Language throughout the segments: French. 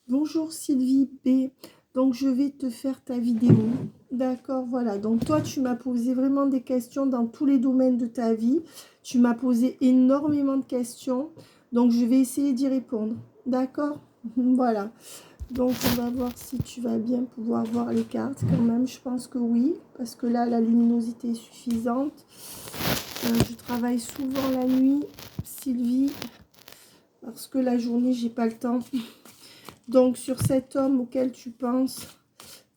Bonjour Sylvie B. Donc je vais te faire ta vidéo. D'accord, voilà. Donc toi, tu m'as posé vraiment des questions dans tous les domaines de ta vie. Tu m'as posé énormément de questions. Donc je vais essayer d'y répondre. D'accord? Voilà. Donc on va voir si tu vas bien pouvoir voir les cartes quand même. Je pense que oui, parce que là, la luminosité est suffisante. Je travaille souvent la nuit, Sylvie, parce que la journée, j'ai pas le temps. Donc, sur cet homme auquel tu penses,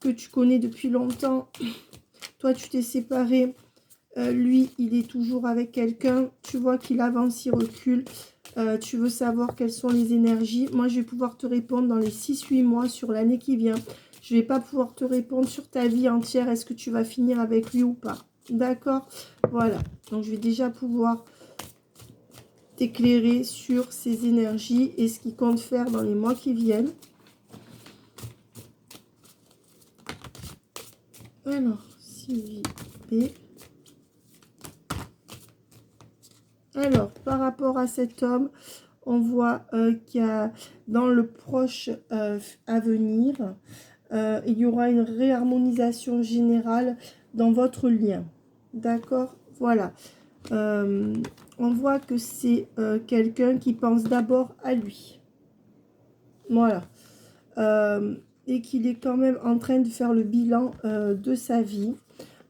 que tu connais depuis longtemps, toi, tu t'es séparé, lui, il est toujours avec quelqu'un, tu vois qu'il avance, il recule, tu veux savoir quelles sont les énergies. Moi, je vais pouvoir te répondre dans les 6-8 mois sur l'année qui vient. Je ne vais pas pouvoir te répondre sur ta vie entière, est-ce que tu vas finir avec lui ou pas. D'accord? Voilà. Donc, je vais déjà pouvoir t'éclairer sur ces énergies et ce qu'il compte faire dans les mois qui viennent. Alors, Sylvie B. Alors, par rapport à cet homme, on voit qu'il y a dans le proche avenir, il y aura une réharmonisation générale dans votre lien. D'accord? Voilà. On voit que c'est quelqu'un qui pense d'abord à lui. Voilà. Et qu'il est quand même en train de faire le bilan de sa vie.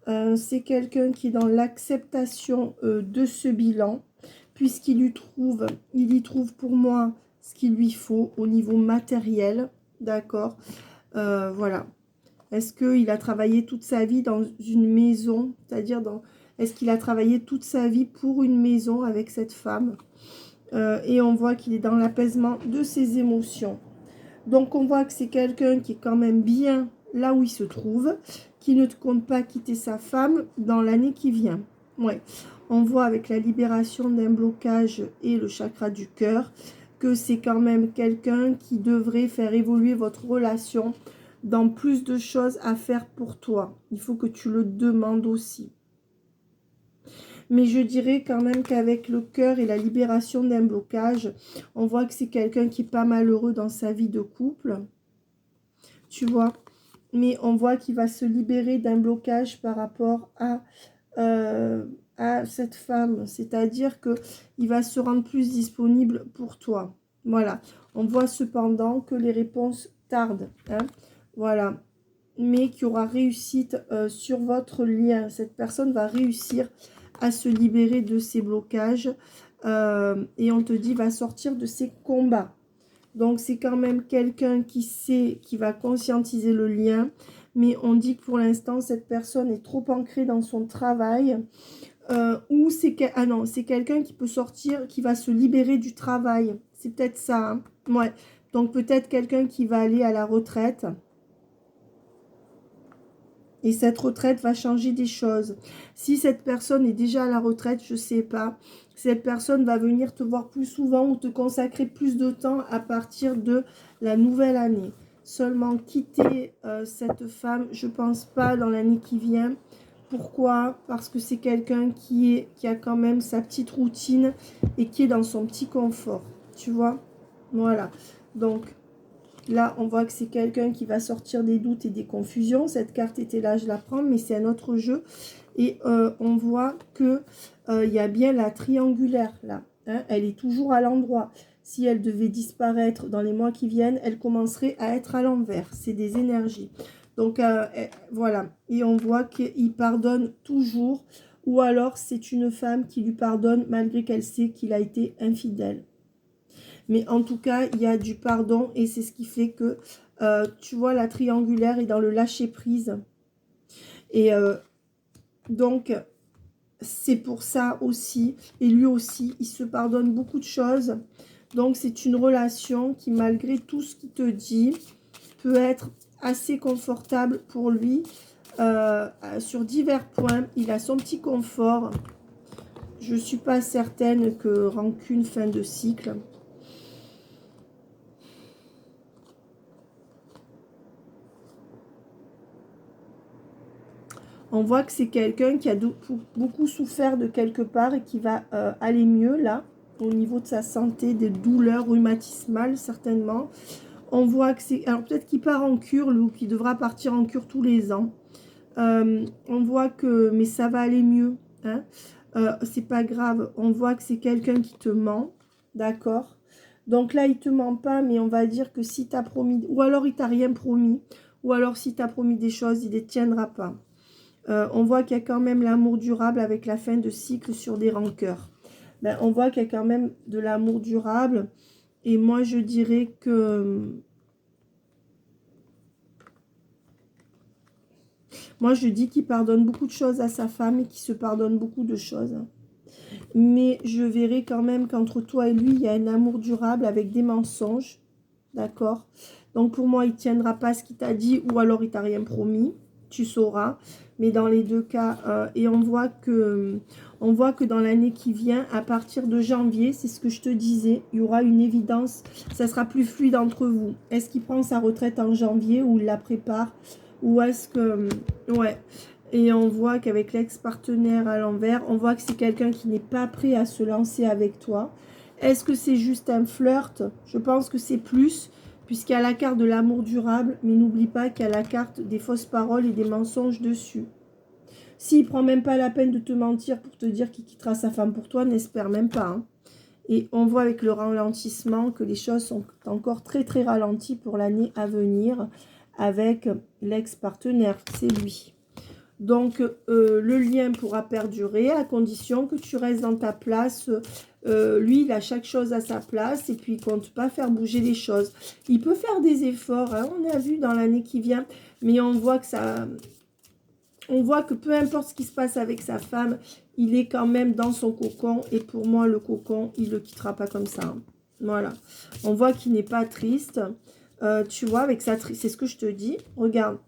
C'est quelqu'un qui est dans l'acceptation de ce bilan, puisqu'il y trouve pour moi ce qu'il lui faut au niveau matériel, d'accord. Voilà. Est-ce qu'il a travaillé toute sa vie dans une maison, c'est-à-dire est-ce qu'il a travaillé toute sa vie pour une maison avec cette femme? Et on voit qu'il est dans l'apaisement de ses émotions. Donc on voit que c'est quelqu'un qui est quand même bien là où il se trouve, qui ne compte pas quitter sa femme dans l'année qui vient. Ouais. On voit avec la libération d'un blocage et le chakra du cœur que c'est quand même quelqu'un qui devrait faire évoluer votre relation dans plus de choses à faire pour toi. Il faut que tu le demandes aussi. Mais je dirais quand même qu'avec le cœur et la libération d'un blocage, on voit que c'est quelqu'un qui est pas malheureux dans sa vie de couple. Tu vois, mais on voit qu'il va se libérer d'un blocage par rapport à cette femme. C'est-à-dire qu'il va se rendre plus disponible pour toi. Voilà. On voit cependant que les réponses tardent. Hein. Voilà. Mais qu'il y aura réussite sur votre lien. Cette personne va réussir à se libérer de ses blocages. Et on te dit, va sortir de ses combats. Donc, c'est quand même quelqu'un qui sait, qui va conscientiser le lien. Mais on dit que pour l'instant, cette personne est trop ancrée dans son travail. Ou c'est c'est quelqu'un qui peut sortir, qui va se libérer du travail. C'est peut-être ça. Hein. Ouais. Donc, peut-être quelqu'un qui va aller à la retraite. Et cette retraite va changer des choses. Si cette personne est déjà à la retraite, je ne sais pas. Cette personne va venir te voir plus souvent ou te consacrer plus de temps à partir de la nouvelle année. Seulement quitter cette femme, je ne pense pas dans l'année qui vient. Pourquoi? Parce que c'est quelqu'un qui a quand même sa petite routine et qui est dans son petit confort. Tu vois? Voilà. Donc, là, on voit que c'est quelqu'un qui va sortir des doutes et des confusions. Cette carte était là, je la prends, mais c'est un autre jeu. Et on voit que il y a bien la triangulaire, là. Hein, elle est toujours à l'endroit. Si elle devait disparaître dans les mois qui viennent, elle commencerait à être à l'envers. C'est des énergies. Donc, voilà. Et on voit qu'il pardonne toujours. Ou alors, c'est une femme qui lui pardonne malgré qu'elle sait qu'il a été infidèle. Mais en tout cas, il y a du pardon et c'est ce qui fait que, tu vois, la triangulaire est dans le lâcher-prise. Et donc, c'est pour ça aussi, et lui aussi, il se pardonne beaucoup de choses. Donc, c'est une relation qui, malgré tout ce qu'il te dit, peut être assez confortable pour lui. Sur divers points, il a son petit confort. Je ne suis pas certaine que rancune, fin de cycle. On voit que c'est quelqu'un qui a beaucoup souffert de quelque part et qui va aller mieux là, au niveau de sa santé, des douleurs rhumatismales certainement. On voit que c'est... Alors peut-être qu'il part en cure, ou qu'il devra partir en cure tous les ans. On voit que... Mais ça va aller mieux. Hein. C'est pas grave. On voit que c'est quelqu'un qui te ment. D'accord. Donc là, il te ment pas, mais on va dire que si tu as promis... Ou alors il t'a rien promis. Ou alors si tu as promis des choses, il ne les tiendra pas. On voit qu'il y a quand même l'amour durable avec la fin de cycle sur des rancœurs. Ben, on voit qu'il y a quand même de l'amour durable. Et moi, je dirais que... Moi, je dis qu'il pardonne beaucoup de choses à sa femme et qu'il se pardonne beaucoup de choses. Mais je verrai quand même qu'entre toi et lui, il y a un amour durable avec des mensonges. D'accord? Donc, pour moi, il ne tiendra pas ce qu'il t'a dit ou alors il t'a rien promis. Tu sauras. Mais dans les deux cas, et on voit que dans l'année qui vient, à partir de janvier, c'est ce que je te disais, il y aura une évidence. Ça sera plus fluide entre vous. Est-ce qu'il prend sa retraite en janvier ou il la prépare? Ou est-ce que... Ouais. Et on voit qu'avec l'ex-partenaire à l'envers, on voit que c'est quelqu'un qui n'est pas prêt à se lancer avec toi. Est-ce que c'est juste un flirt? Je pense que c'est plus, puisqu'il y a la carte de l'amour durable, mais n'oublie pas qu'il y a la carte des fausses paroles et des mensonges dessus. S'il ne prend même pas la peine de te mentir pour te dire qu'il quittera sa femme pour toi, n'espère même pas. Hein. Et on voit avec le ralentissement que les choses sont encore très très ralenties pour l'année à venir avec l'ex-partenaire, c'est lui. Donc, le lien pourra perdurer à condition que tu restes dans ta place. Lui, il a chaque chose à sa place et puis il ne compte pas faire bouger les choses. Il peut faire des efforts, hein, on a vu dans l'année qui vient, mais on voit que ça... On voit que peu importe ce qui se passe avec sa femme, il est quand même dans son cocon. Et pour moi, le cocon, il ne le quittera pas comme ça. Hein. Voilà. On voit qu'il n'est pas triste. Tu vois, avec sa... C'est ce que je te dis. Regarde.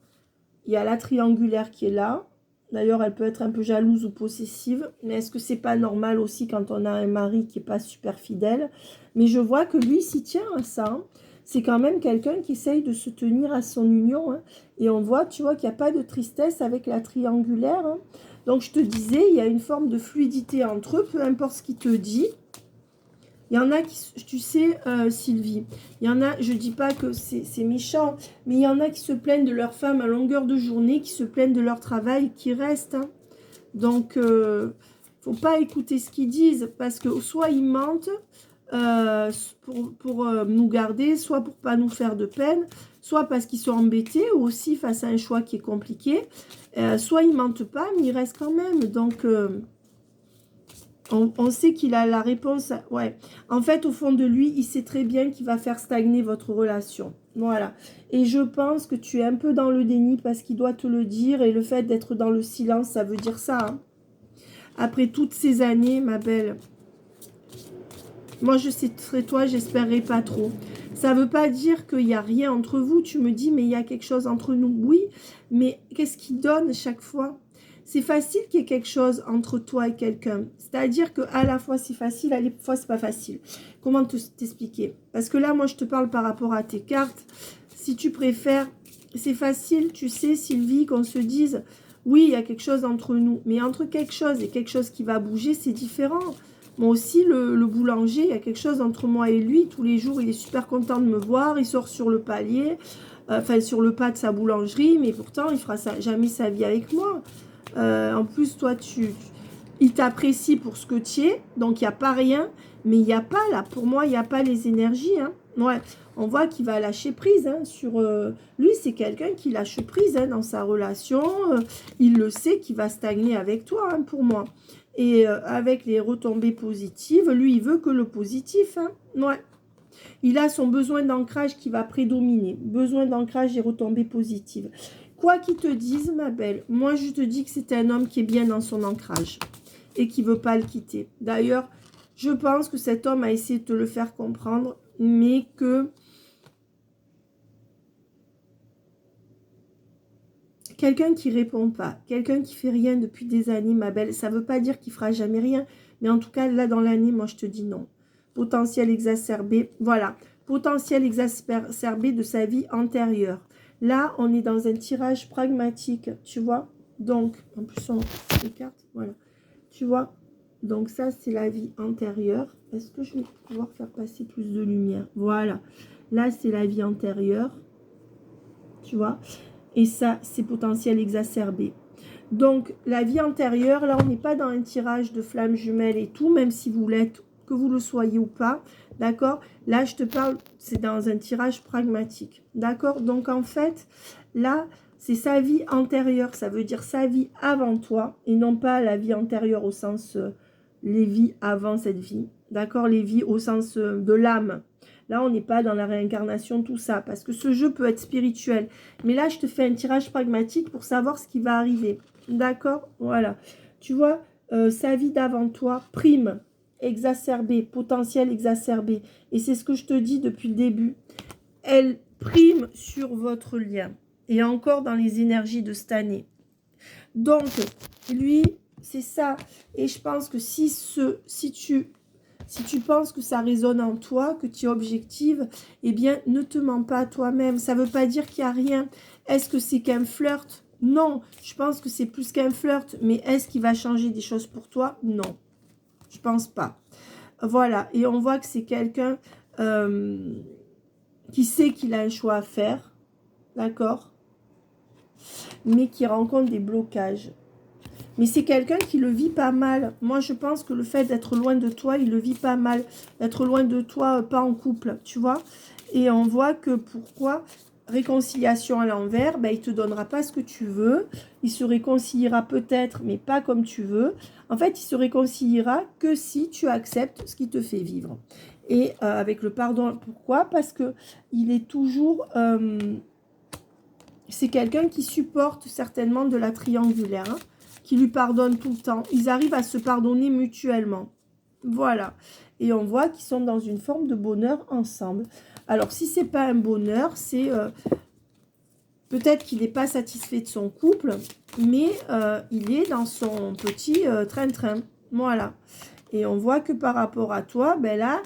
Il y a la triangulaire qui est là. D'ailleurs, elle peut être un peu jalouse ou possessive. Mais est-ce que c'est pas normal aussi quand on a un mari qui n'est pas super fidèle? Mais je vois que lui s'y tient à ça. Hein. C'est quand même quelqu'un qui essaye de se tenir à son union. Hein. Et on voit, tu vois, qu'il n'y a pas de tristesse avec la triangulaire. Hein. Donc, je te disais, il y a une forme de fluidité entre eux, peu importe ce qu'il te dit. Il y en a qui, tu sais, Sylvie, il y en a, je dis pas que c'est méchant, mais il y en a qui se plaignent de leur femme à longueur de journée, qui se plaignent de leur travail, qui restent. Hein. Donc, faut pas écouter ce qu'ils disent, parce que soit ils mentent pour nous garder, soit pour pas nous faire de peine, soit parce qu'ils sont embêtés, ou aussi face à un choix qui est compliqué, soit ils mentent pas, mais ils restent quand même. Donc... On sait qu'il a la réponse. Ouais. En fait, au fond de lui, il sait très bien qu'il va faire stagner votre relation. Voilà. Et je pense que tu es un peu dans le déni parce qu'il doit te le dire. Et le fait d'être dans le silence, ça veut dire ça. Hein. Après toutes ces années, ma belle, moi, je serais toi, j'espérerais pas trop. Ça ne veut pas dire qu'il n'y a rien entre vous. Tu me dis, mais il y a quelque chose entre nous. Oui, mais qu'est-ce qui donne chaque fois? C'est facile qu'il y ait quelque chose entre toi et quelqu'un. C'est-à-dire qu'à la fois c'est facile, à la fois c'est pas facile. Comment t'expliquer? Parce que là, moi, je te parle par rapport à tes cartes. Si tu préfères, c'est facile, tu sais, Sylvie, qu'on se dise, oui, il y a quelque chose entre nous. Mais entre quelque chose et quelque chose qui va bouger, c'est différent. Moi aussi, le boulanger, il y a quelque chose entre moi et lui. Tous les jours, il est super content de me voir. Il sort sur le palier, enfin sur le pas de sa boulangerie. Mais pourtant, il fera jamais sa vie avec moi. En plus, toi, il t'apprécie pour ce que tu es. Donc, il n'y a pas rien. Mais il n'y a pas, là, pour moi, il n'y a pas les énergies. Hein. Ouais, on voit qu'il va lâcher prise. Hein, sur lui, c'est quelqu'un qui lâche prise hein, dans sa relation. Il le sait qu'il va stagner avec toi, hein, pour moi. Et avec les retombées positives, lui, il veut que le positif. Hein. Ouais. Il a son besoin d'ancrage qui va prédominer. Besoin d'ancrage et retombées positives. Quoi qu'ils te disent, ma belle, moi je te dis que c'est un homme qui est bien dans son ancrage et qui ne veut pas le quitter. D'ailleurs, je pense que cet homme a essayé de te le faire comprendre, mais que quelqu'un qui ne répond pas, quelqu'un qui fait rien depuis des années, ma belle, ça ne veut pas dire qu'il fera jamais rien, mais en tout cas, là dans l'année, moi je te dis non. Potentiel exacerbé, voilà, potentiel exacerbé de sa vie antérieure. Là, on est dans un tirage pragmatique, tu vois. Donc, en plus, on les cartes, voilà. Tu vois, donc ça, c'est la vie antérieure. Est-ce que je vais pouvoir faire passer plus de lumière? Voilà. Là, c'est la vie antérieure. Tu vois? Et ça, c'est potentiel exacerbé. Donc, la vie antérieure, là, on n'est pas dans un tirage de flammes jumelles et tout, même si vous l'êtes, que vous le soyez ou pas. D'accord? Là, je te parle, c'est dans un tirage pragmatique. D'accord? Donc, en fait, là, c'est sa vie antérieure. Ça veut dire sa vie avant toi et non pas la vie antérieure au sens les vies avant cette vie. D'accord? Les vies au sens de l'âme. Là, on n'est pas dans la réincarnation, tout ça. Parce que ce jeu peut être spirituel. Mais là, je te fais un tirage pragmatique pour savoir ce qui va arriver. D'accord? Voilà. Tu vois, sa vie d'avant toi, prime, exacerbée, potentiel exacerbé. Et c'est ce que je te dis depuis le début. Elle prime sur votre lien. Et encore dans les énergies de cette année. Donc, lui, c'est ça. Et je pense que si tu penses que ça résonne en toi, que tu es objective, eh bien, ne te mens pas à toi-même. Ça ne veut pas dire qu'il n'y a rien. Est-ce que c'est qu'un flirt? Non. Je pense que c'est plus qu'un flirt. Mais est-ce qu'il va changer des choses pour toi? Non. Je pense pas. Voilà. Et on voit que c'est quelqu'un qui sait qu'il a un choix à faire. D'accord? Mais qui rencontre des blocages. Mais c'est quelqu'un qui le vit pas mal. Moi, je pense que le fait d'être loin de toi, il le vit pas mal. D'être loin de toi, pas en couple, tu vois. Et on voit que pourquoi réconciliation à l'envers, ben, il ne te donnera pas ce que tu veux. Il se réconciliera peut-être, mais pas comme tu veux. En fait, il se réconciliera que si tu acceptes ce qui te fait vivre. Et avec le pardon, pourquoi? Parce que il est toujours... c'est quelqu'un qui supporte certainement de la triangulaire, hein, qui lui pardonne tout le temps. Ils arrivent à se pardonner mutuellement. Voilà. Et on voit qu'ils sont dans une forme de bonheur ensemble. Alors, si ce n'est pas un bonheur, c'est peut-être qu'il n'est pas satisfait de son couple, mais il est dans son petit train-train. Voilà. Et on voit que par rapport à toi, ben là,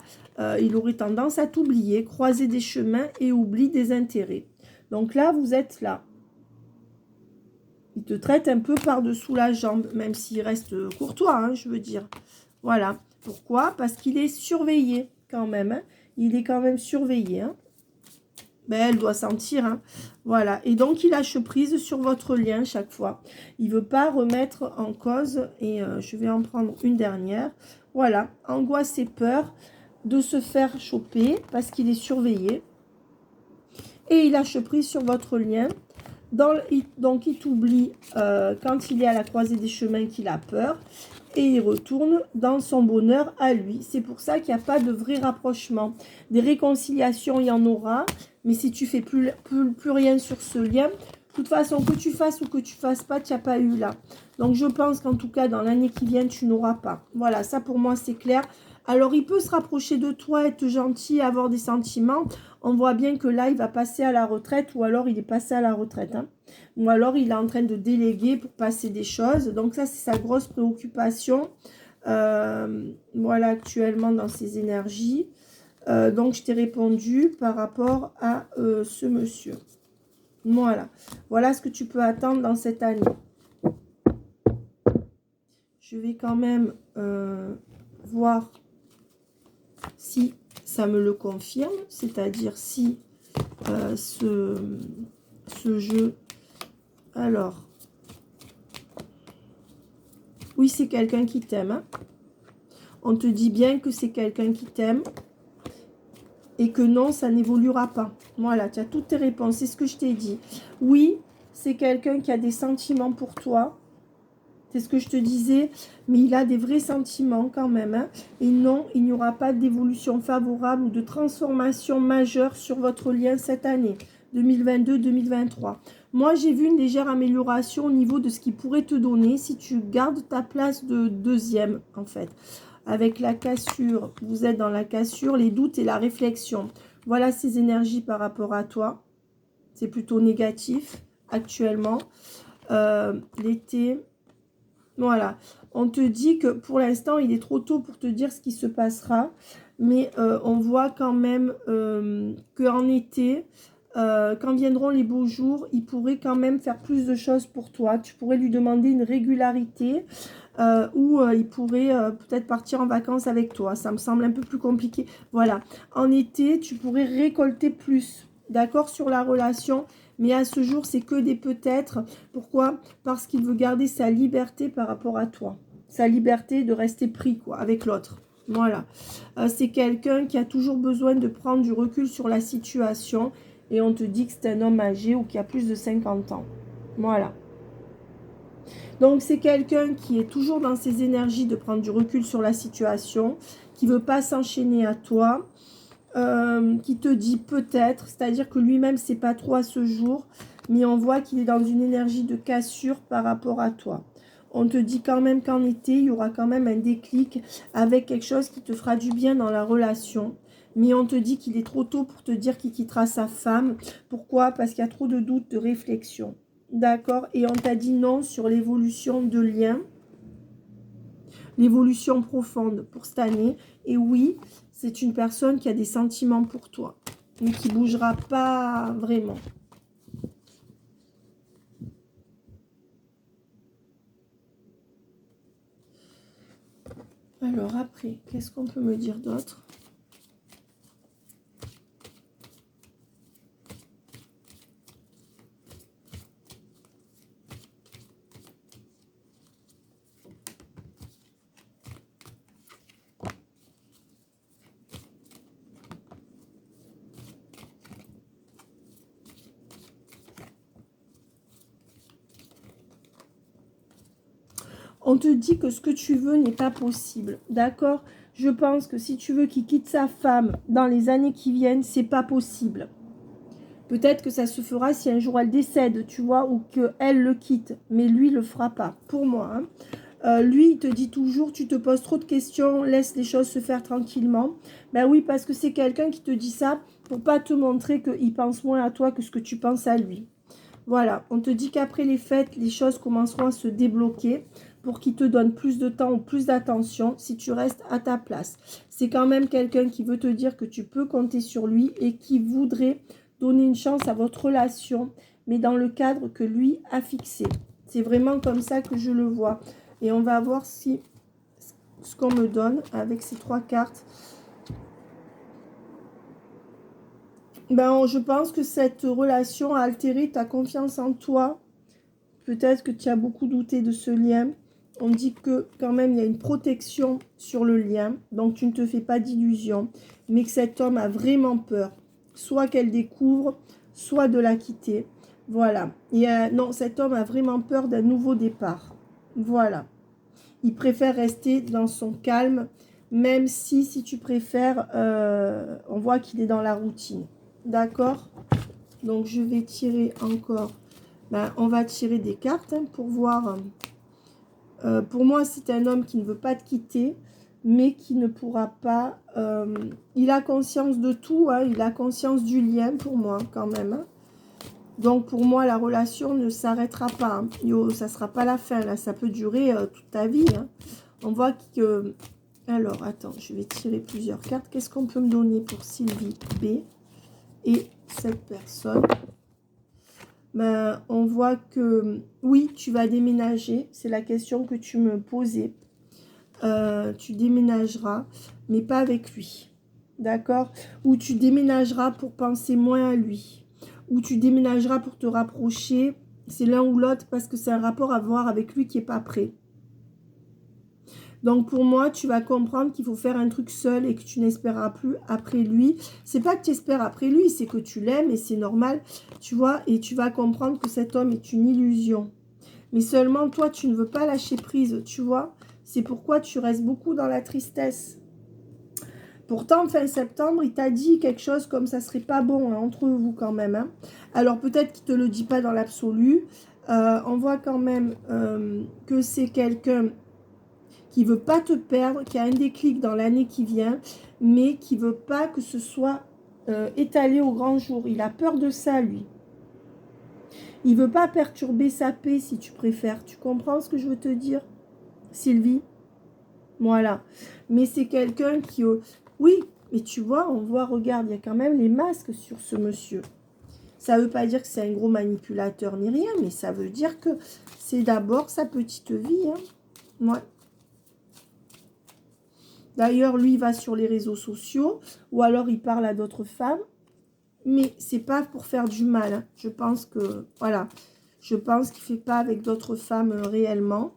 il aurait tendance à t'oublier, croiser des chemins et oublie des intérêts. Donc là, vous êtes là. Il te traite un peu par-dessous la jambe, même s'il reste courtois, hein, je veux dire. Voilà. Pourquoi? Parce qu'il est surveillé quand même. Hein. Il est quand même surveillé. Hein. Ben, elle doit sentir. Hein. Voilà. Et donc, il lâche prise sur votre lien chaque fois. Il ne veut pas remettre en cause. Et je vais en prendre une dernière. Voilà. Angoisse et peur de se faire choper parce qu'il est surveillé. Et il lâche prise sur votre lien. Donc, il t'oublie quand il est à la croisée des chemins qu'il a peur et il retourne dans son bonheur à lui. C'est pour ça qu'il n'y a pas de vrai rapprochement. Des réconciliations, il y en aura, mais si tu fais plus rien sur ce lien, de toute façon, que tu fasses ou que tu fasses pas, tu n'as pas eu là. Donc, je pense qu'en tout cas, dans l'année qui vient, tu n'auras pas. Voilà, ça pour moi, c'est clair. Alors, il peut se rapprocher de toi, être gentil, avoir des sentiments. On voit bien que là, il va passer à la retraite ou alors il est passé à la retraite. Hein. Ou alors, il est en train de déléguer pour passer des choses. Donc, ça, c'est sa grosse préoccupation. Voilà, actuellement, dans ses énergies. Donc, je t'ai répondu par rapport à ce monsieur. Voilà. Voilà ce que tu peux attendre dans cette année. Je vais quand même voir si ça me le confirme, c'est-à-dire si ce jeu... Alors, oui, c'est quelqu'un qui t'aime. Hein. On te dit bien que c'est quelqu'un qui t'aime et que non, ça n'évoluera pas. Voilà, tu as toutes tes réponses, c'est ce que je t'ai dit. Oui, c'est quelqu'un qui a des sentiments pour toi. C'est ce que je te disais, mais il a des vrais sentiments quand même. Hein. Et non, il n'y aura pas d'évolution favorable ou de transformation majeure sur votre lien cette année, 2022-2023. Moi, j'ai vu une légère amélioration au niveau de ce qu'il pourrait te donner si tu gardes ta place de deuxième, en fait. Avec la cassure, vous êtes dans la cassure, les doutes et la réflexion. Voilà ses énergies par rapport à toi. C'est plutôt négatif actuellement. L'été... Voilà, on te dit que pour l'instant, il est trop tôt pour te dire ce qui se passera. Mais on voit quand même qu'en été, quand viendront les beaux jours, il pourrait quand même faire plus de choses pour toi. Tu pourrais lui demander une régularité. ou il pourrait peut-être partir en vacances avec toi. Ça me semble un peu plus compliqué. Voilà. En été, tu pourrais récolter plus. D'accord, sur la relation. Mais à ce jour, c'est que des peut-être. Pourquoi? Parce qu'il veut garder sa liberté par rapport à toi. Sa liberté de rester pris, quoi, avec l'autre. Voilà. C'est quelqu'un qui a toujours besoin de prendre du recul sur la situation. Et on te dit que c'est un homme âgé ou qui a plus de 50 ans. Voilà. Donc, c'est quelqu'un qui est toujours dans ses énergies de prendre du recul sur la situation, qui ne veut pas s'enchaîner à toi, qui te dit peut-être, c'est-à-dire que lui-même, c'est pas trop à ce jour, mais on voit qu'il est dans une énergie de cassure par rapport à toi. On te dit quand même qu'en été, il y aura quand même un déclic avec quelque chose qui te fera du bien dans la relation. Mais on te dit qu'il est trop tôt pour te dire qu'il quittera sa femme. Pourquoi? Parce qu'il y a trop de doutes, de réflexion. D'accord? Et on t'a dit non sur l'évolution de lien, l'évolution profonde pour cette année. Et oui, c'est une personne qui a des sentiments pour toi, mais qui ne bougera pas vraiment. Alors après, qu'est-ce qu'on peut me dire d'autre? On te dit que ce que tu veux n'est pas possible, d'accord? Je pense que si tu veux qu'il quitte sa femme dans les années qui viennent, c'est pas possible. Peut-être que ça se fera si un jour elle décède, tu vois, ou qu'elle le quitte. Mais lui, le fera pas, pour moi. Lui, il te dit toujours, tu te poses trop de questions, laisse les choses se faire tranquillement. Ben oui, parce que c'est quelqu'un qui te dit ça pour pas te montrer qu'il pense moins à toi que ce que tu penses à lui. Voilà, on te dit qu'après les fêtes, les choses commenceront à se débloquer pour qu'il te donne plus de temps ou plus d'attention si tu restes à ta place. C'est quand même quelqu'un qui veut te dire que tu peux compter sur lui et qui voudrait donner une chance à votre relation, mais dans le cadre que lui a fixé. C'est vraiment comme ça que je le vois. Et on va voir si ce qu'on me donne avec ces 3 cartes. Ben, je pense que cette relation a altéré ta confiance en toi. Peut-être que tu as beaucoup douté de ce lien. On dit que quand même il y a une protection sur le lien. Donc tu ne te fais pas d'illusions. Mais que cet homme a vraiment peur. Soit qu'elle découvre, soit de la quitter. Voilà. Non, cet homme a vraiment peur d'un nouveau départ. Voilà. Il préfère rester dans son calme. Même si tu préfères, on voit qu'il est dans la routine. D'accord? Donc je vais tirer encore. Ben, on va tirer des cartes pour voir. Pour moi, c'est un homme qui ne veut pas te quitter, mais qui ne pourra pas... il a conscience de tout, hein, il a conscience du lien pour moi quand même. Hein. Donc pour moi, la relation ne s'arrêtera pas. Hein. Yo, ça ne sera pas la fin, là, ça peut durer toute ta vie. Hein. On voit que... Alors, attends, je vais tirer plusieurs cartes. Qu'est-ce qu'on peut me donner pour Sylvie B et cette personne? Ben, on voit que oui, tu vas déménager. C'est la question que tu me posais. Tu déménageras, mais pas avec lui. D'accord? Ou tu déménageras pour penser moins à lui. Ou tu déménageras pour te rapprocher. C'est l'un ou l'autre parce que c'est un rapport à voir avec lui qui n'est pas prêt. Donc pour moi, tu vas comprendre qu'il faut faire un truc seul et que tu n'espéreras plus après lui. C'est pas que tu espères après lui, c'est que tu l'aimes et c'est normal, tu vois. Et tu vas comprendre que cet homme est une illusion. Mais seulement toi, tu ne veux pas lâcher prise, tu vois. C'est pourquoi tu restes beaucoup dans la tristesse. Pourtant, fin septembre, il t'a dit quelque chose comme ça serait pas bon hein, entre vous quand même. Hein. Alors peut-être qu'il ne te le dit pas dans l'absolu. On voit quand même que c'est quelqu'un qui ne veut pas te perdre, qui a un déclic dans l'année qui vient, mais qui ne veut pas que ce soit étalé au grand jour. Il a peur de ça, lui. Il ne veut pas perturber sa paix, si tu préfères. Tu comprends ce que je veux te dire, Sylvie? Voilà. Mais c'est quelqu'un qui... Oui, mais tu vois, on voit, regarde, il y a quand même les masques sur ce monsieur. Ça ne veut pas dire que c'est un gros manipulateur ni rien, mais ça veut dire que c'est d'abord sa petite vie. Hein. Ouais. D'ailleurs, lui, il va sur les réseaux sociaux ou alors il parle à d'autres femmes. Mais c'est pas pour faire du mal. Hein. Je pense que, voilà, je pense qu'il fait pas avec d'autres femmes réellement.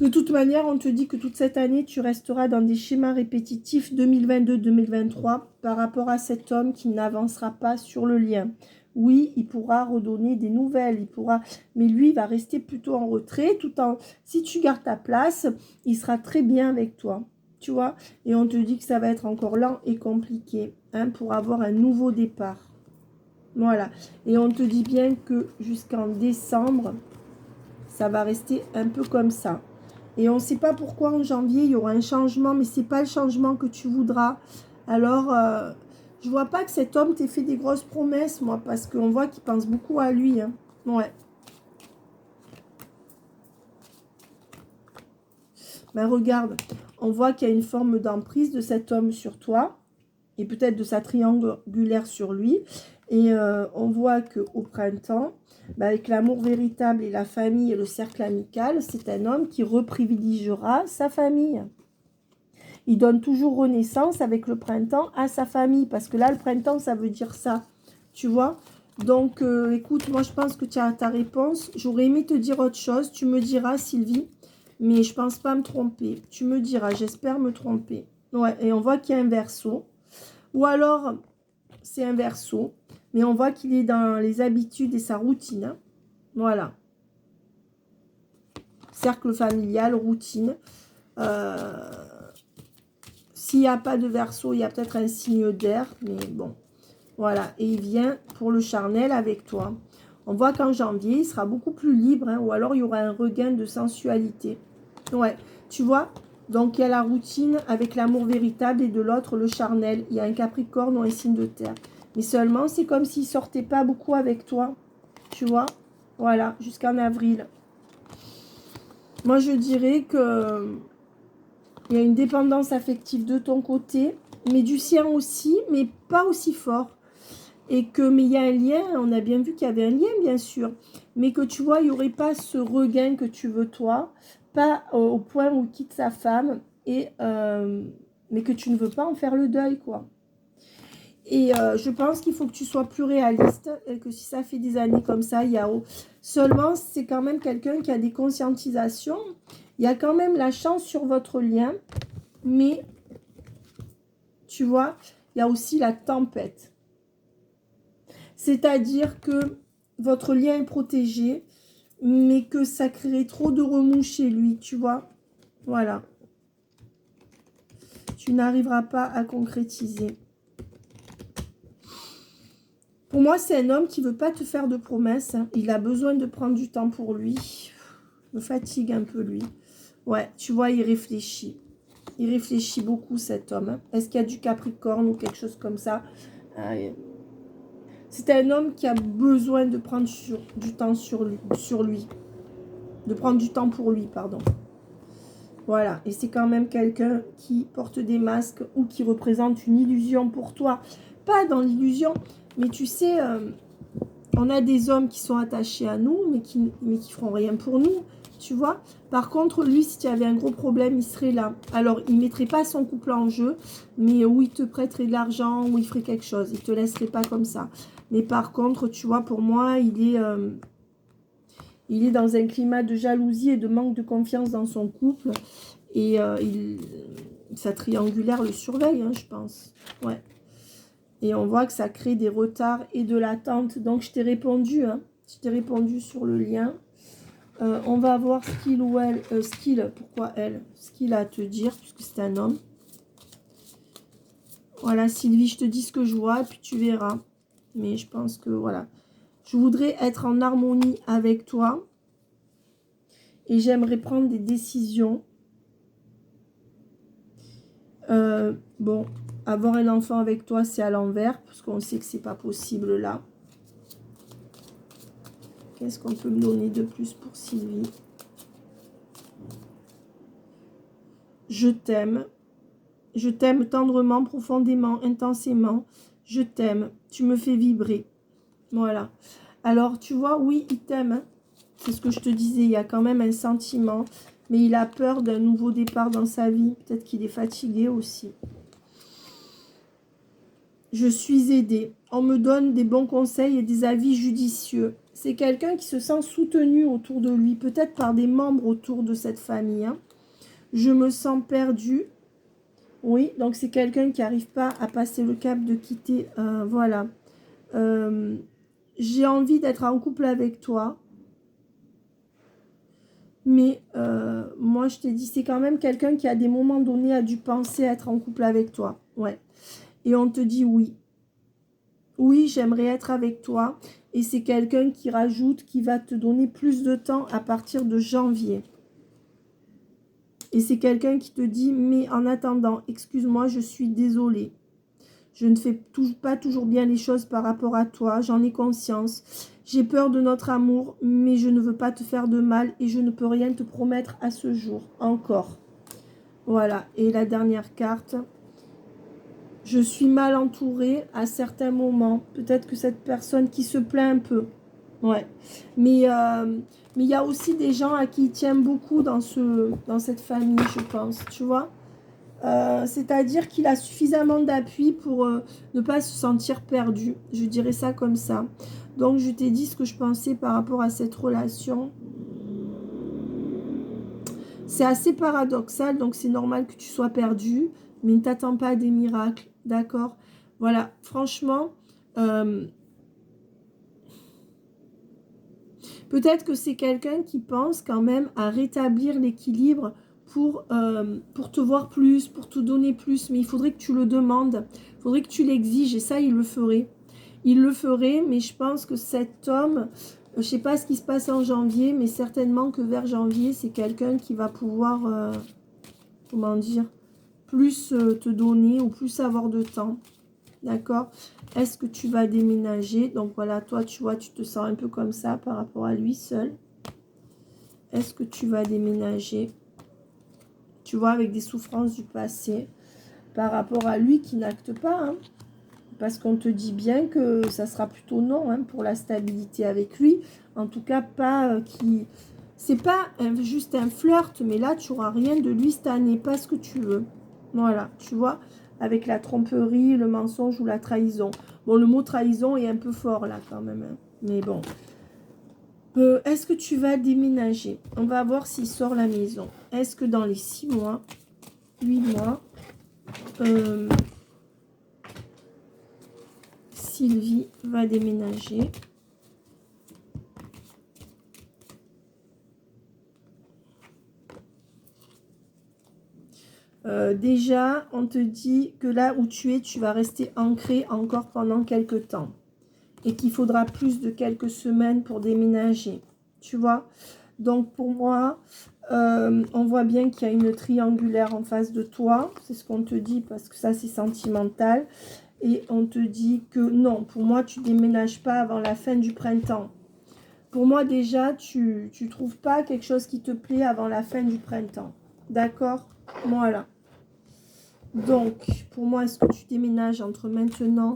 De toute manière, on te dit que toute cette année, tu resteras dans des schémas répétitifs 2022-2023 par rapport à cet homme qui n'avancera pas sur le lien. Oui, il pourra redonner des nouvelles, il pourra, mais lui, il va rester plutôt en retrait, tout en, si tu gardes ta place, il sera très bien avec toi, tu vois. Et on te dit que ça va être encore lent et compliqué, hein, pour avoir un nouveau départ. Voilà. Et on te dit bien que jusqu'en décembre, ça va rester un peu comme ça. Et on ne sait pas pourquoi en janvier, il y aura un changement, mais ce n'est pas le changement que tu voudras. Alors, je vois pas que cet homme t'ait fait des grosses promesses, moi, parce qu'on voit qu'il pense beaucoup à lui. Hein. Ouais. Ben regarde, on voit qu'il y a une forme d'emprise de cet homme sur toi, et peut-être de sa triangulaire sur lui. Et on voit qu'au printemps, bah avec l'amour véritable et la famille et le cercle amical, c'est un homme qui reprivilégiera sa famille. Il donne toujours renaissance avec le printemps à sa famille. Parce que là, le printemps, ça veut dire ça. Tu vois? Donc, écoute, moi, je pense que tu as ta réponse. J'aurais aimé te dire autre chose. Tu me diras, Sylvie. Mais je pense pas me tromper. Tu me diras, j'espère me tromper. Ouais, et on voit qu'il y a un verseau. Ou alors, c'est un verseau. Mais on voit qu'il est dans les habitudes et sa routine. Hein. Voilà. Cercle familial, routine. S'il n'y a pas de verseau, il y a peut-être un signe d'air. Mais bon, voilà. Et il vient pour le charnel avec toi. On voit qu'en janvier, il sera beaucoup plus libre. Hein, ou alors, il y aura un regain de sensualité. Ouais, tu vois. Donc, il y a la routine avec l'amour véritable et de l'autre, le charnel. Il y a un capricorne ou un signe de terre. Mais seulement, c'est comme s'il ne sortait pas beaucoup avec toi. Tu vois. Voilà, jusqu'en avril. Moi, je dirais que il y a une dépendance affective de ton côté, mais du sien aussi, mais pas aussi fort. Et que, mais il y a un lien, on a bien vu qu'il y avait un lien, bien sûr. Mais que tu vois, il n'y aurait pas ce regain que tu veux, toi. Pas au point où il quitte sa femme, et, mais que tu ne veux pas en faire le deuil, quoi. Et je pense qu'il faut que tu sois plus réaliste, et que si ça fait des années comme ça, il y a... Seulement, c'est quand même quelqu'un qui a des conscientisations. Il y a quand même la chance sur votre lien, mais tu vois, il y a aussi la tempête. C'est-à-dire que votre lien est protégé, mais que ça créerait trop de remous chez lui, tu vois. Voilà. Tu n'arriveras pas à concrétiser. Pour moi, c'est un homme qui ne veut pas te faire de promesses. Hein. Il a besoin de prendre du temps pour lui. Me fatigue un peu, lui. Ouais, tu vois, il réfléchit. Il réfléchit beaucoup, cet homme. Hein. Est-ce qu'il y a du Capricorne ou quelque chose comme ça? C'est un homme qui a besoin de prendre du temps sur lui. De prendre du temps pour lui, pardon. Voilà. Et c'est quand même quelqu'un qui porte des masques ou qui représente une illusion pour toi. Pas dans l'illusion, mais tu sais, on a des hommes qui sont attachés à nous, mais qui feront rien pour nous, tu vois. Par contre, lui, si tu avais un gros problème, il serait là. Alors, il ne mettrait pas son couple en jeu, mais où il te prêterait de l'argent, où il ferait quelque chose. Il ne te laisserait pas comme ça. Mais par contre, tu vois, pour moi, il est dans un climat de jalousie et de manque de confiance dans son couple. Et sa triangulaire le surveille, hein, je pense. Ouais. Et on voit que ça crée des retards et de l'attente. Donc, je t'ai répondu. Hein. Je t'ai répondu sur le lien. On va voir ce qu'il ou elle... pourquoi elle? Ce qu'il a à te dire, puisque c'est un homme. Voilà, Sylvie, je te dis ce que je vois, puis tu verras. Mais je pense que, voilà. Je voudrais être en harmonie avec toi. Et j'aimerais prendre des décisions. Bon, avoir un enfant avec toi, c'est à l'envers, parce qu'on sait que c'est pas possible là. Qu'est-ce qu'on peut me donner de plus pour Sylvie? Je t'aime. Je t'aime tendrement, profondément, intensément. Je t'aime. Tu me fais vibrer. Voilà. Alors, tu vois, oui, il t'aime. Hein. C'est ce que je te disais, il y a quand même un sentiment. Mais il a peur d'un nouveau départ dans sa vie. Peut-être qu'il est fatigué aussi. Je suis aidée. On me donne des bons conseils et des avis judicieux. C'est quelqu'un qui se sent soutenu autour de lui, peut-être par des membres autour de cette famille. Hein. Je me sens perdue. Oui, donc c'est quelqu'un qui n'arrive pas à passer le cap de quitter. Voilà. J'ai envie d'être en couple avec toi. Mais moi, je t'ai dit, c'est quand même quelqu'un qui, à des moments donnés, a dû penser être en couple avec toi. Ouais. Et on te dit oui. Oui, j'aimerais être avec toi. Et c'est quelqu'un qui rajoute, qui va te donner plus de temps à partir de janvier. Et c'est quelqu'un qui te dit, mais en attendant, excuse-moi, je suis désolée. Je ne fais pas toujours bien les choses par rapport à toi, j'en ai conscience. J'ai peur de notre amour, mais je ne veux pas te faire de mal et je ne peux rien te promettre à ce jour, encore. Voilà, et la dernière carte. Je suis mal entourée à certains moments. Peut-être que cette personne qui se plaint un peu. Ouais. Mais il y a aussi des gens à qui il tient beaucoup dans cette famille, je pense. Tu vois ? C'est-à-dire qu'il a suffisamment d'appui pour ne pas se sentir perdu. Je dirais ça comme ça. Donc, je t'ai dit ce que je pensais par rapport à cette relation. C'est assez paradoxal, donc c'est normal que tu sois perdu, mais ne t'attends pas à des miracles, d'accord? Voilà, franchement, peut-être que c'est quelqu'un qui pense quand même à rétablir l'équilibre pour te voir plus, pour te donner plus, mais il faudrait que tu le demandes, il faudrait que tu l'exiges, et ça, il le ferait. Il le ferait, mais je pense que cet homme, je ne sais pas ce qui se passe en janvier, mais certainement que vers janvier, c'est quelqu'un qui va pouvoir, comment dire, plus te donner ou plus avoir de temps. D'accord? Est-ce que tu vas déménager? Donc voilà, toi, tu vois, tu te sens un peu comme ça par rapport à lui seul. Est-ce que tu vas déménager? Tu vois, avec des souffrances du passé par rapport à lui qui n'acte pas, hein. Parce qu'on te dit bien que ça sera plutôt non, hein, pour la stabilité avec lui. En tout cas, pas qui... C'est pas juste un flirt, mais là, tu n'auras rien de lui cette année, pas ce que tu veux. Voilà, tu vois, avec la tromperie, le mensonge ou la trahison. Bon, le mot trahison est un peu fort là quand même, hein. Mais bon. Est-ce que tu vas déménager? On va voir s'il sort la maison. Est-ce que dans les 6 mois, 8 mois, Sylvie va déménager? Déjà, on te dit que là où tu es, tu vas rester ancré encore pendant quelques temps. Et qu'il faudra plus de quelques semaines pour déménager. Tu vois? Donc, pour moi, on voit bien qu'il y a une triangulaire en face de toi. C'est ce qu'on te dit parce que ça, c'est sentimental. Et on te dit que non, pour moi, tu déménages pas avant la fin du printemps. Pour moi, déjà, tu trouves pas quelque chose qui te plaît avant la fin du printemps. D'accord? Voilà. Donc, pour moi, est-ce que tu déménages entre maintenant?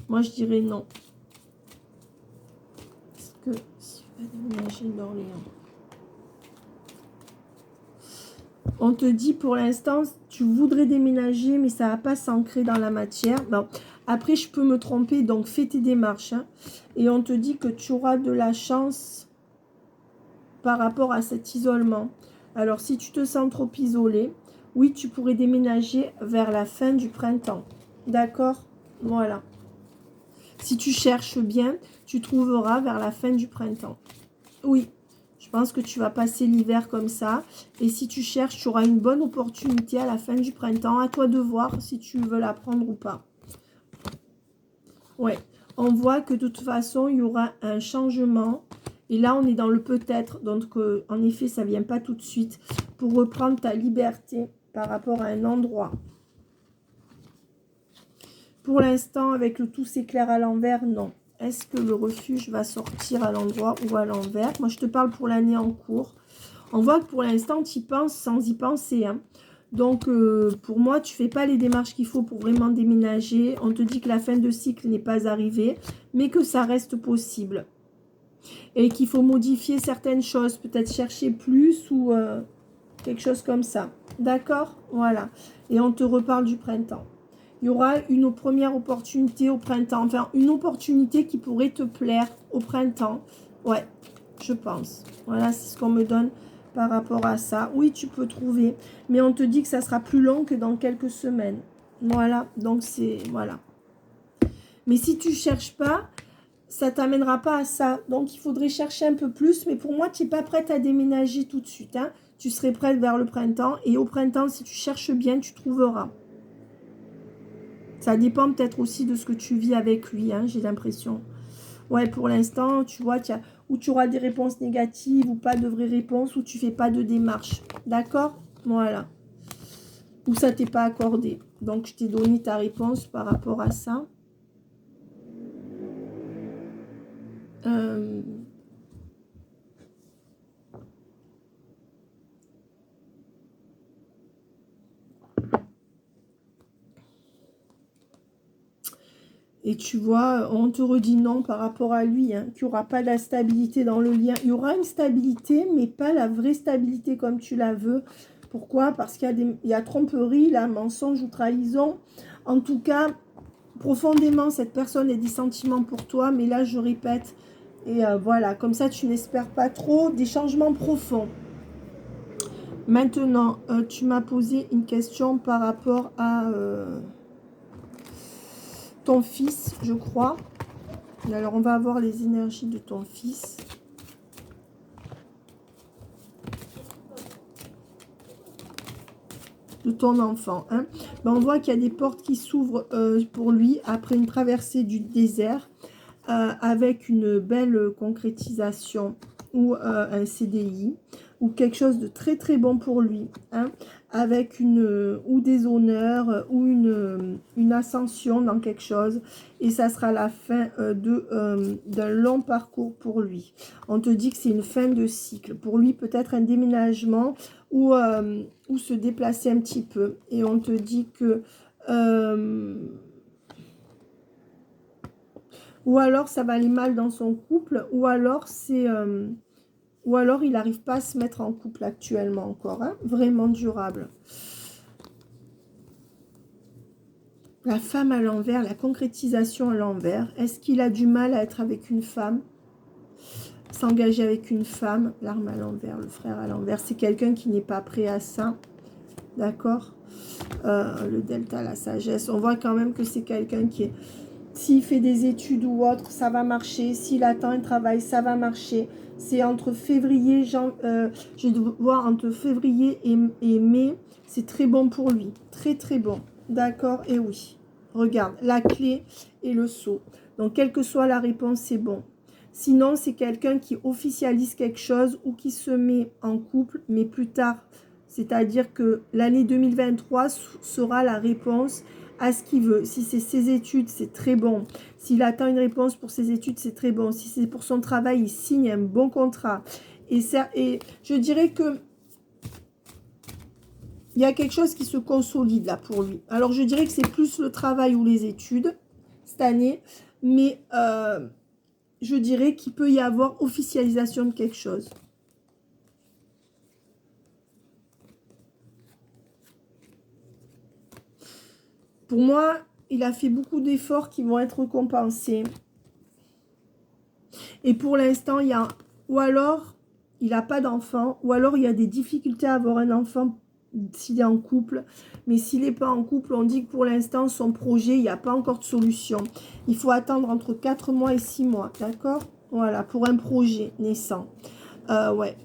Moi, je dirais non. Est-ce que si tu vas déménager d'Orléans? On te dit pour l'instant, tu voudrais déménager, mais ça ne va pas s'ancrer dans la matière. Bon, après, je peux me tromper, donc fais tes démarches. Hein. Et on te dit que tu auras de la chance par rapport à cet isolement. Alors, si tu te sens trop isolé, oui, tu pourrais déménager vers la fin du printemps. D'accord? Voilà. Si tu cherches bien, tu trouveras vers la fin du printemps. Oui, je pense que tu vas passer l'hiver comme ça. Et si tu cherches, tu auras une bonne opportunité à la fin du printemps. À toi de voir si tu veux la prendre ou pas. Ouais, on voit que de toute façon, il y aura un changement. Et là, on est dans le peut-être. Donc, en effet, ça ne vient pas tout de suite. Pour reprendre ta liberté par rapport à un endroit. Pour l'instant, avec le tout s'éclaire à l'envers, non. Est-ce que le refuge va sortir à l'endroit ou à l'envers? Moi, je te parle pour l'année en cours. On voit que pour l'instant, tu y penses sans y penser. Hein. Donc, pour moi, tu ne fais pas les démarches qu'il faut pour vraiment déménager. On te dit que la fin de cycle n'est pas arrivée, mais que ça reste possible. Et qu'il faut modifier certaines choses, peut-être chercher plus ou quelque chose comme ça. D'accord? Voilà. Et on te reparle du printemps. Il y aura une première opportunité au printemps. Enfin, une opportunité qui pourrait te plaire au printemps. Ouais, je pense. Voilà, c'est ce qu'on me donne par rapport à ça. Oui, tu peux trouver. Mais on te dit que ça sera plus long que dans quelques semaines. Voilà, donc c'est... Voilà. Mais si tu ne cherches pas, ça ne t'amènera pas à ça. Donc, il faudrait chercher un peu plus. Mais pour moi, tu n'es pas prête à déménager tout de suite. Hein. Tu serais prête vers le printemps. Et au printemps, si tu cherches bien, tu trouveras. Ça dépend peut-être aussi de ce que tu vis avec lui, hein, j'ai l'impression. Ouais, pour l'instant, tu vois, où tu auras des réponses négatives ou pas de vraies réponses, où tu fais pas de démarche. D'accord? Voilà. Ou ça t'est pas accordé. Donc, je t'ai donné ta réponse par rapport à ça. Et tu vois, on te redit non par rapport à lui, hein, qu'il n'y aura pas de la stabilité dans le lien. Il y aura une stabilité, mais pas la vraie stabilité comme tu la veux. Pourquoi? Parce qu'il y a tromperie, là, mensonge ou trahison. En tout cas, profondément, cette personne a des sentiments pour toi, mais là, je répète, et voilà, comme ça, tu n'espères pas trop des changements profonds. Maintenant, tu m'as posé une question par rapport à ton fils, je crois. Alors, on va avoir les énergies de ton fils. De ton enfant. Hein. Ben, on voit qu'il y a des portes qui s'ouvrent pour lui après une traversée du désert avec une belle concrétisation ou un CDI ou quelque chose de très très bon pour lui. Hein, avec ou des honneurs ou une ascension dans quelque chose. Et ça sera la fin d'un long parcours pour lui. On te dit que c'est une fin de cycle. Pour lui, peut-être un déménagement ou se déplacer un petit peu. Et on te dit que... ou alors ça va aller mal dans son couple, ou alors c'est... ou alors il n'arrive pas à se mettre en couple actuellement encore. Hein, vraiment durable. La femme à l'envers, la concrétisation à l'envers. Est-ce qu'il a du mal à être avec une femme? S'engager avec une femme, l'arme à l'envers, le frère à l'envers. C'est quelqu'un qui n'est pas prêt à ça. D'accord? Le delta, la sagesse. On voit quand même que c'est quelqu'un qui est... S'il fait des études ou autre, ça va marcher. S'il attend un travail, ça va marcher. C'est entre février, je vois entre février et mai. C'est très bon pour lui. Très, très bon. D'accord? Et oui. Regarde, la clé et le sceau. Donc, quelle que soit la réponse, c'est bon. Sinon, c'est quelqu'un qui officialise quelque chose ou qui se met en couple, mais plus tard. C'est-à-dire que l'année 2023 sera la réponse à ce qu'il veut. Si c'est ses études, c'est très bon. S'il attend une réponse pour ses études, c'est très bon. Si c'est pour son travail, il signe un bon contrat. Et je dirais que il y a quelque chose qui se consolide là pour lui. Alors, je dirais que c'est plus le travail ou les études cette année. Mais je dirais qu'il peut y avoir officialisation de quelque chose. Pour moi, il a fait beaucoup d'efforts qui vont être récompensés. Et pour l'instant, il y a... Ou alors, il n'a pas d'enfant. Ou alors, il y a des difficultés à avoir un enfant s'il est en couple. Mais s'il n'est pas en couple, on dit que pour l'instant, son projet, il n'y a pas encore de solution. Il faut attendre entre 4 mois et 6 mois. D'accord? Voilà, pour un projet naissant. Ouais.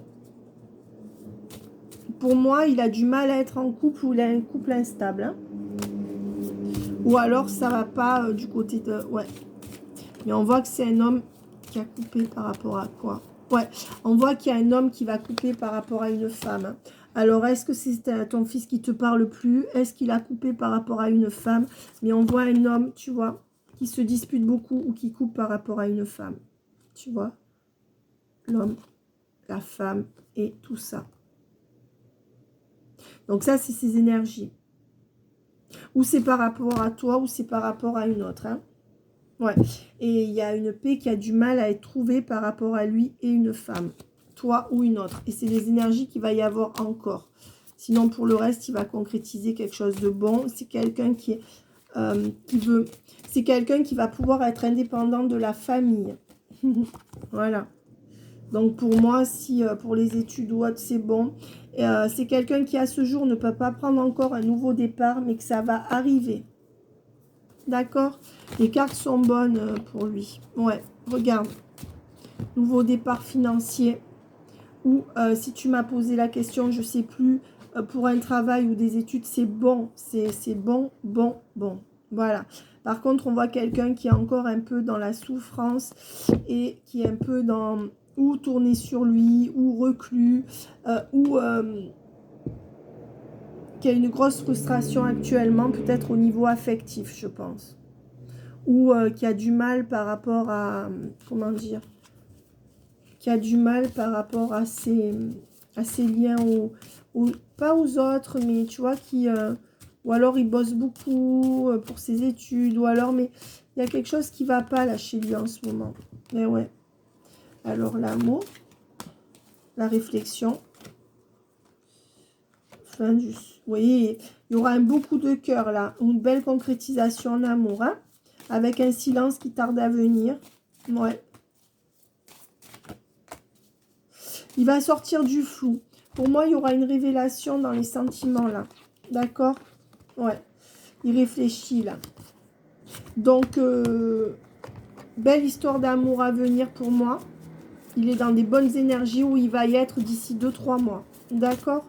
Pour moi, il a du mal à être en couple ou il a un couple instable. Hein. Ou alors, ça va pas du côté de... Ouais. Mais on voit que c'est un homme qui a coupé par rapport à quoi? Ouais, on voit qu'il y a un homme qui va couper par rapport à une femme. Alors, est-ce que c'est ton fils qui te parle plus? Est-ce qu'il a coupé par rapport à une femme? Mais on voit un homme, tu vois, qui se dispute beaucoup ou qui coupe par rapport à une femme. Tu vois? L'homme, la femme et tout ça. Donc ça, c'est ses énergies. Ou c'est par rapport à toi, ou c'est par rapport à une autre. Hein. Ouais. Et il y a une paix qui a du mal à être trouvée par rapport à lui et une femme. Toi ou une autre. Et c'est des énergies qu'il va y avoir encore. Sinon, pour le reste, il va concrétiser quelque chose de bon. C'est quelqu'un qui veut... C'est quelqu'un qui va pouvoir être indépendant de la famille. Voilà. Donc, pour moi, si pour les études ou autre, c'est bon. C'est quelqu'un qui, à ce jour, ne peut pas prendre encore un nouveau départ, mais que ça va arriver. D'accord? Les cartes sont bonnes pour lui. Ouais, regarde. Nouveau départ financier. Ou si tu m'as posé la question, je sais plus, pour un travail ou des études, c'est bon. C'est bon, bon, bon. Voilà. Par contre, on voit quelqu'un qui est encore un peu dans la souffrance et qui est un peu dans... ou tourné sur lui, ou reclus, ou qui a une grosse frustration actuellement, peut-être au niveau affectif, je pense. Ou qui a du mal par rapport à... comment dire, qui a du mal par rapport à ses liens pas aux autres, mais tu vois, ou alors il bosse beaucoup pour ses études, ou alors, mais il y a quelque chose qui va pas là chez lui en ce moment. Mais ouais. Alors l'amour, la réflexion, fin du... Vous voyez, il y aura un beau coup de cœur là, une belle concrétisation en amour, hein, avec un silence qui tarde à venir. Ouais. Il va sortir du flou. Pour moi, il y aura une révélation dans les sentiments, là. D'accord? Ouais. Il réfléchit, là. Donc, belle histoire d'amour à venir pour moi. Il est dans des bonnes énergies où il va y être d'ici 2-3 mois. D'accord?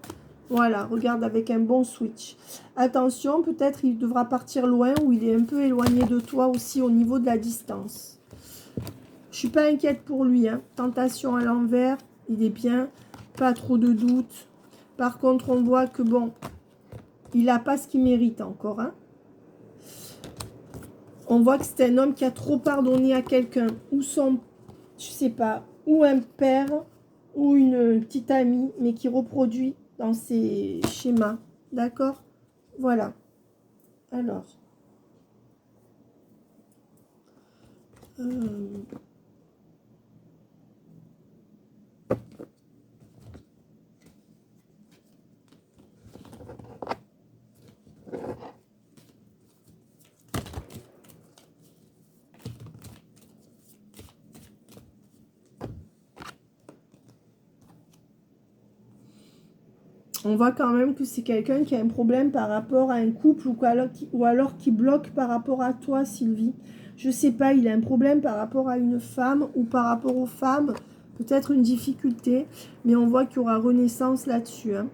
Voilà, regarde avec un bon switch. Attention, peut-être il devra partir loin ou il est un peu éloigné de toi aussi au niveau de la distance. Je suis pas inquiète pour lui, hein. Tentation à l'envers, il est bien. Pas trop de doutes. Par contre, on voit que bon, il n'a pas ce qu'il mérite encore. Hein. On voit que c'est un homme qui a trop pardonné à quelqu'un. Ou son, je sais pas, ou un père, ou une petite amie, mais qui reproduit dans ses schémas. D'accord? Voilà. Alors. On voit quand même que c'est quelqu'un qui a un problème par rapport à un couple ou alors qui bloque par rapport à toi, Sylvie. Je sais pas, il a un problème par rapport à une femme ou par rapport aux femmes. Peut-être une difficulté, mais on voit qu'il y aura renaissance là-dessus. Hein.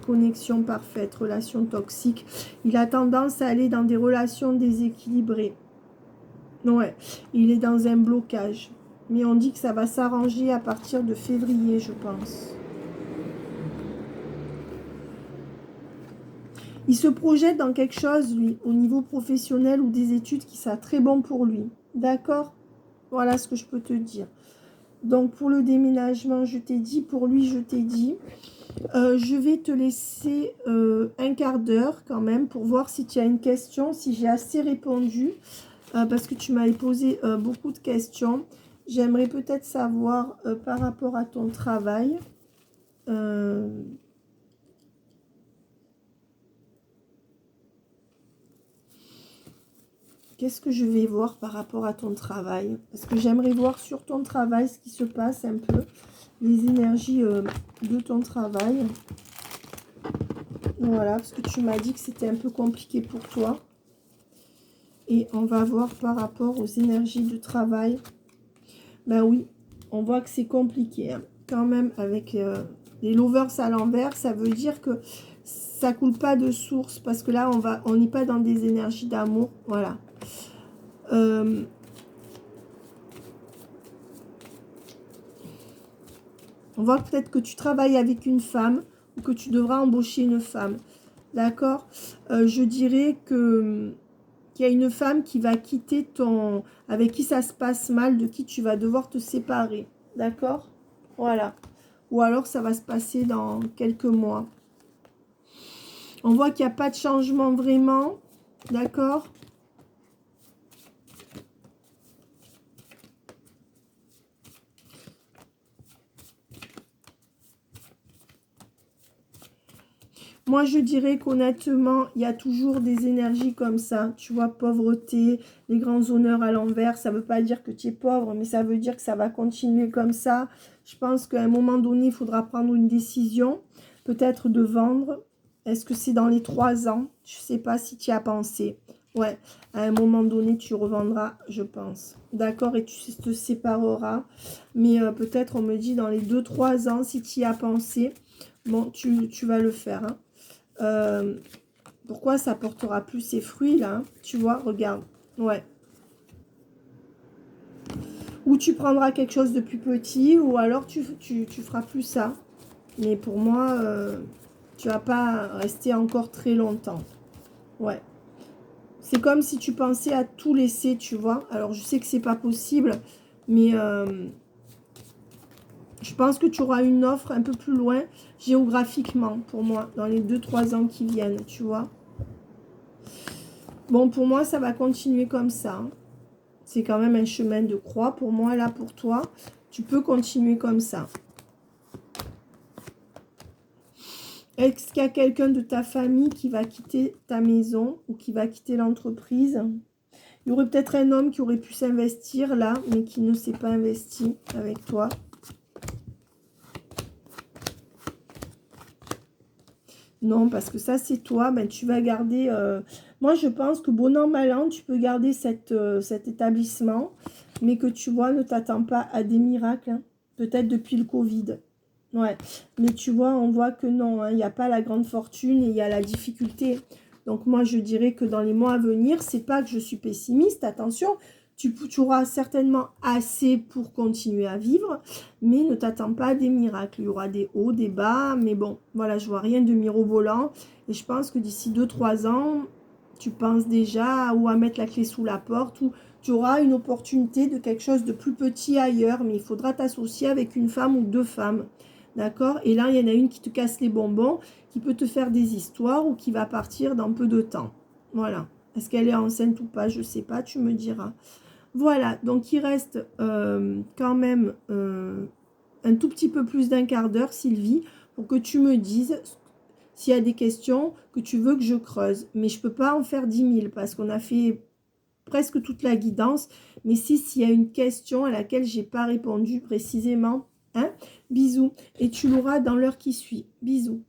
Connexion parfaite, relation toxique. Il a tendance à aller dans des relations déséquilibrées. Ouais, il est dans un blocage. Mais on dit que ça va s'arranger à partir de février, je pense. Il se projette dans quelque chose, lui, au niveau professionnel ou des études qui sera très bon pour lui. D'accord? Voilà ce que je peux te dire. Donc, pour le déménagement, je t'ai dit. Pour lui, je t'ai dit. Je vais te laisser un quart d'heure quand même pour voir si tu as une question, si j'ai assez répondu. Parce que tu m'avais posé beaucoup de questions. J'aimerais peut-être savoir par rapport à ton travail. Qu'est-ce que je vais voir par rapport à ton travail? Parce que j'aimerais voir sur ton travail ce qui se passe un peu. Les énergies de ton travail. Voilà, parce que tu m'as dit que c'était un peu compliqué pour toi. Et on va voir par rapport aux énergies de travail. Ben oui, on voit que c'est compliqué. Hein. Quand même, avec les lovers à l'envers, ça veut dire que ça coule pas de source. Parce que là, on n'est pas dans des énergies d'amour. Voilà. On voit peut-être que tu travailles avec une femme ou que tu devras embaucher une femme. D'accord? Je dirais qu'il y a une femme qui va quitter avec qui ça se passe mal, de qui tu vas devoir te séparer. D'accord? Voilà. Ou alors ça va se passer dans quelques mois. On voit qu'il n'y a pas de changement vraiment. D'accord? Moi, je dirais qu'honnêtement, il y a toujours des énergies comme ça. Tu vois, pauvreté, les grands honneurs à l'envers. Ça ne veut pas dire que tu es pauvre, mais ça veut dire que ça va continuer comme ça. Je pense qu'à un moment donné, il faudra prendre une décision. Peut-être de vendre. Est-ce que c'est dans les 3 ans? Je ne sais pas si tu y as pensé. Ouais, à un moment donné, tu revendras, je pense. D'accord, et tu te sépareras. Mais peut-être, on me dit, dans les 2-3 ans, si tu y as pensé, bon, tu vas le faire, hein. Pourquoi ça portera plus ses fruits là, hein? Tu vois, regarde. Ouais. Ou tu prendras quelque chose de plus petit, ou alors tu feras plus ça. Mais pour moi, tu vas pas rester encore très longtemps. Ouais. C'est comme si tu pensais à tout laisser, tu vois. Alors, je sais que c'est pas possible, mais je pense que tu auras une offre un peu plus loin, géographiquement, pour moi, dans les 2-3 ans qui viennent, tu vois. Bon, pour moi, ça va continuer comme ça, hein. C'est quand même un chemin de croix pour moi, là, pour toi. Tu peux continuer comme ça. Est-ce qu'il y a quelqu'un de ta famille qui va quitter ta maison ou qui va quitter l'entreprise? Il y aurait peut-être un homme qui aurait pu s'investir là, mais qui ne s'est pas investi avec toi. Non, parce que ça, c'est toi. Ben, tu vas garder... Moi, je pense que bon an, mal an, tu peux garder cet établissement. Mais que tu vois, ne t'attends pas à des miracles, hein. Peut-être depuis le Covid. Ouais. Mais tu vois, on voit que non, hein, il n'y a pas la grande fortune et il y a la difficulté. Donc moi, je dirais que dans les mois à venir, c'est pas que je suis pessimiste. Attention, tu auras certainement assez pour continuer à vivre, mais ne t'attends pas à des miracles. Il y aura des hauts, des bas, mais bon, voilà, je vois rien de mirobolant. Et je pense que d'ici 2-3 ans, tu penses déjà ou à mettre la clé sous la porte, ou tu auras une opportunité de quelque chose de plus petit ailleurs, mais il faudra t'associer avec une femme ou 2 femmes. D'accord? Et là, il y en a une qui te casse les bonbons, qui peut te faire des histoires ou qui va partir dans peu de temps. Voilà. Est-ce qu'elle est enceinte ou pas? Je ne sais pas, tu me diras. Voilà, donc il reste quand même un tout petit peu plus d'un quart d'heure, Sylvie, pour que tu me dises s'il y a des questions que tu veux que je creuse. Mais je ne peux pas en faire 10 000 parce qu'on a fait presque toute la guidance. Mais s'il y a une question à laquelle je n'ai pas répondu précisément, hein, bisous. Et tu l'auras dans l'heure qui suit. Bisous.